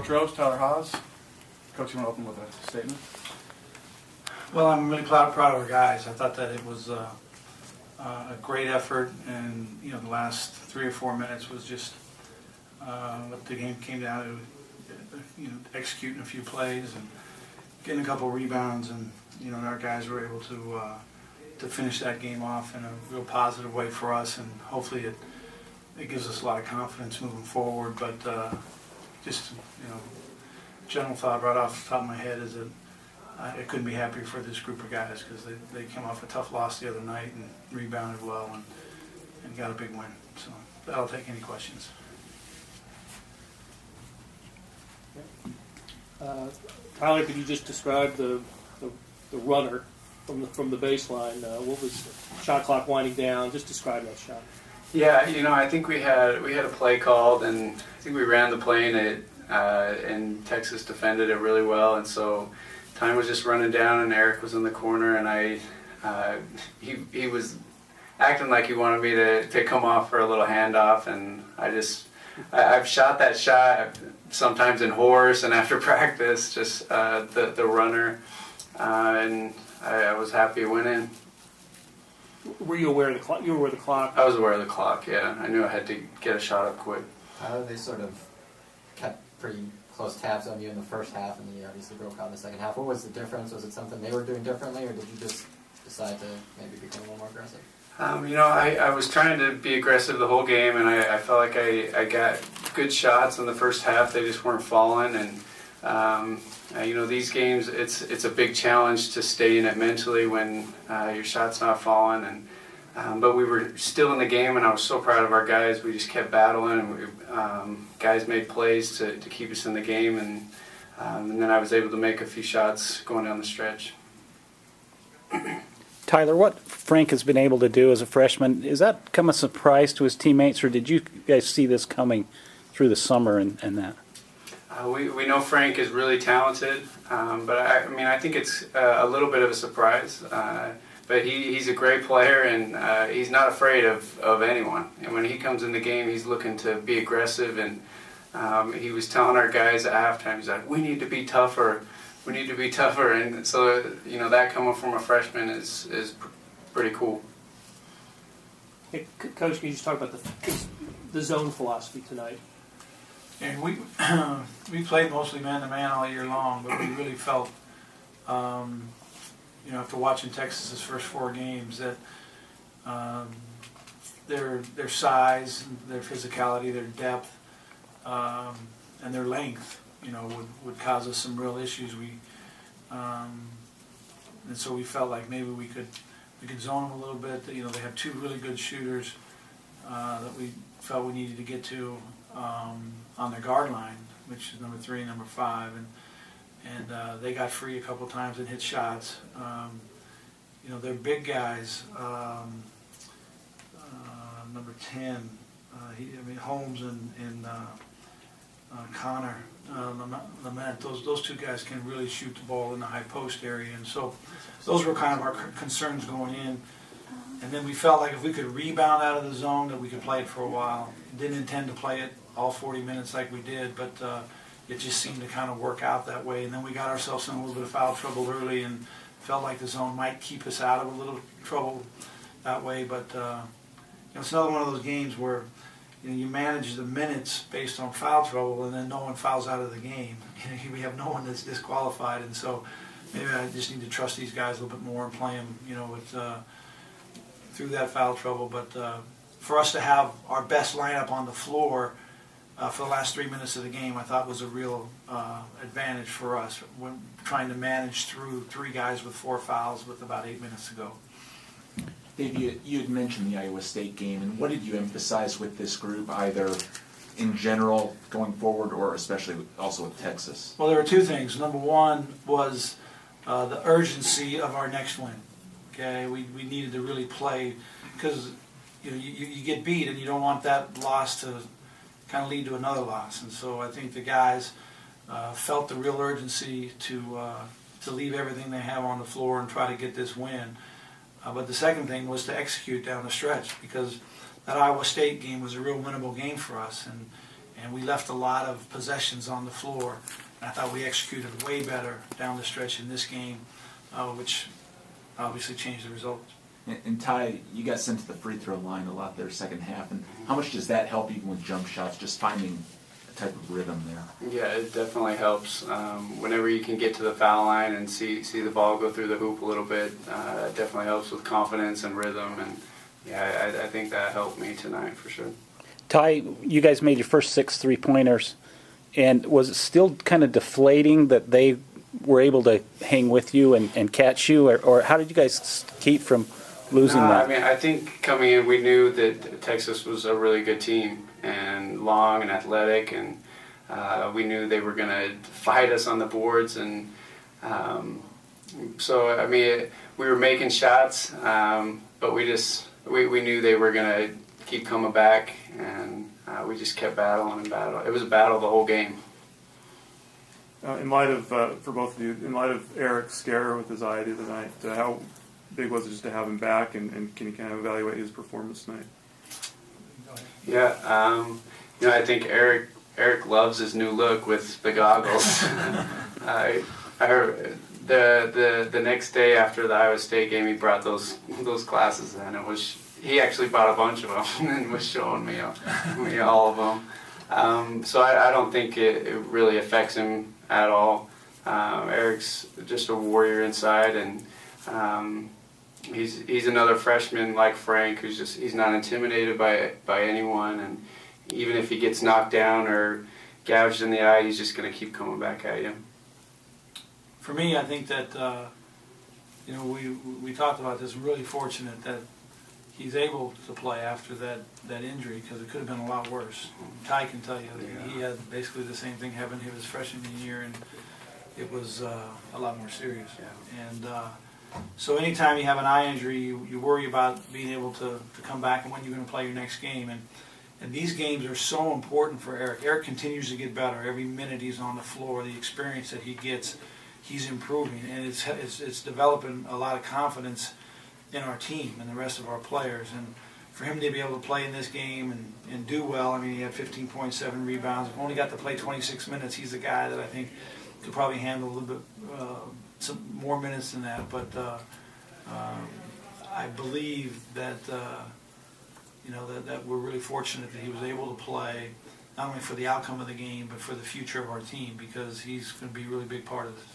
Coach Tyler Haws. Coach, you want to open with a statement? Well, I'm really proud of our guys. I thought that it was a great effort, and the last 3 or 4 minutes was just what the game came down to. Executing a few plays and getting a couple rebounds, and our guys were able to finish that game off in a real positive way for us, and hopefully it gives us a lot of confidence moving forward. But general thought right off the top of my head is that I couldn't be happier for this group of guys, because they came off a tough loss the other night and rebounded well and got a big win. So I'll take any questions. Tyler, could you just describe the runner from the baseline? What was shot clock winding down? Just describe that shot. Yeah, I think we had a play called, and I think we ran the play, and Texas defended it really well, and so time was just running down, and Eric was in the corner, and he was acting like he wanted me to come off for a little handoff, and I've shot that shot sometimes in horse and after practice, just the runner, and I was happy it went in. Were you aware of the clock? You were aware of the clock? I was aware of the clock, yeah. I knew I had to get a shot up quick. They sort of kept pretty close tabs on you in the first half, and then you obviously broke out in the second half. What was the difference? Was it something they were doing differently, or did you just decide to maybe become a little more aggressive? I was trying to be aggressive the whole game, and I felt like I got good shots in the first half. They just weren't falling, and these games, it's a big challenge to stay in it mentally when your shot's not falling. But we were still in the game, and I was so proud of our guys. We just kept battling, and guys made plays to keep us in the game, and then I was able to make a few shots going down the stretch. Tyler, what Frank has been able to do as a freshman, is that come a surprise to his teammates, or did you guys see this coming through the summer and that? We know Frank is really talented, but I think it's a little bit of a surprise. But he's a great player, and he's not afraid of anyone. And when he comes in the game, he's looking to be aggressive, and he was telling our guys at halftime, he's like, we need to be tougher. We need to be tougher, and so that coming from a freshman is pretty cool. Hey, Coach, can you just talk about the zone philosophy tonight? And we played mostly man-to-man all year long, but we really felt, after watching Texas's first 4 games, that their size, their physicality, their depth, and their length, would cause us some real issues. And so we felt like maybe we could zone them a little bit. They have 2 really good shooters that we felt we needed to get to on their guard line, which is number 3 and number 5, and they got free a couple times and hit shots. They're big guys. Number 10, Holmes and Connor. Lament, those 2 guys can really shoot the ball in the high post area, and so those were kind of our concerns going in. And then we felt like if we could rebound out of the zone, that we could play it for a while. Didn't intend to play it all 40 minutes like we did, but it just seemed to kind of work out that way. And then we got ourselves in a little bit of foul trouble early, and felt like the zone might keep us out of a little trouble that way. But it's another one of those games where you manage the minutes based on foul trouble, and then no one fouls out of the game. We have no one that's disqualified, and so maybe I just need to trust these guys a little bit more and play them, through that foul trouble. But for us to have our best lineup on the floor for the last 3 minutes of the game, I thought was a real advantage for us when trying to manage through 3 guys with 4 fouls with about 8 minutes to go. Dave, you had mentioned the Iowa State game, and what did you emphasize with this group, either in general going forward or especially also with Texas? Well, there were 2 things. Number 1 was the urgency of our next win. Okay, we needed to really play, because you get beat and you don't want that loss to kind of lead to another loss. And so I think the guys felt the real urgency to leave everything they have on the floor and try to get this win. But the second thing was to execute down the stretch, because that Iowa State game was a real winnable game for us, and we left a lot of possessions on the floor. And I thought we executed way better down the stretch in this game, which obviously changed the results. And Ty, you got sent to the free throw line a lot there second half, and how much does that help even with jump shots, just finding a type of rhythm there? Yeah, it definitely helps. Whenever you can get to the foul line and see the ball go through the hoop a little bit, it definitely helps with confidence and rhythm. And yeah, I think that helped me tonight for sure. Ty, you guys made your first 6 3-pointers, and was it still kind of deflating that they were able to hang with you and catch you, or how did you guys keep from losing that? I mean, I think coming in, we knew that Texas was a really good team and long and athletic, and we knew they were going to fight us on the boards. And so, I mean, we were making shots, but we knew they were going to keep coming back, and we just kept battling and battling. It was a battle the whole game. In light of, for both of you, in light of Eric's scare with his eye the other night, how big was it just to have him back, and can you kind of evaluate his performance tonight? Yeah, I think Eric loves his new look with the goggles. I heard the next day after the Iowa State game, he brought those glasses in. He actually bought a bunch of them and was showing me all of them. So I don't think it really affects him at all. Eric's just a warrior inside, and he's another freshman like Frank, he's not intimidated by anyone, and even if he gets knocked down or gouged in the eye, he's just going to keep coming back at you. For me, I think that we talked about this. I'm really fortunate that he's able to play after that injury, because it could have been a lot worse. Ty can tell you that he had basically the same thing happen to his freshman year, and it was a lot more serious. Yeah. And so anytime you have an eye injury, you worry about being able to come back and when you're going to play your next game. And these games are so important for Eric. Eric continues to get better. Every minute he's on the floor, the experience that he gets, he's improving. And it's developing a lot of confidence in our team and the rest of our players. And for him to be able to play in this game and do well, I mean, he had 15.7 rebounds. Only got to play 26 minutes. He's the guy that I think could probably handle a little bit some more minutes than that. But I believe that that we're really fortunate that he was able to play, not only for the outcome of the game, but for the future of our team, because he's going to be a really big part of this.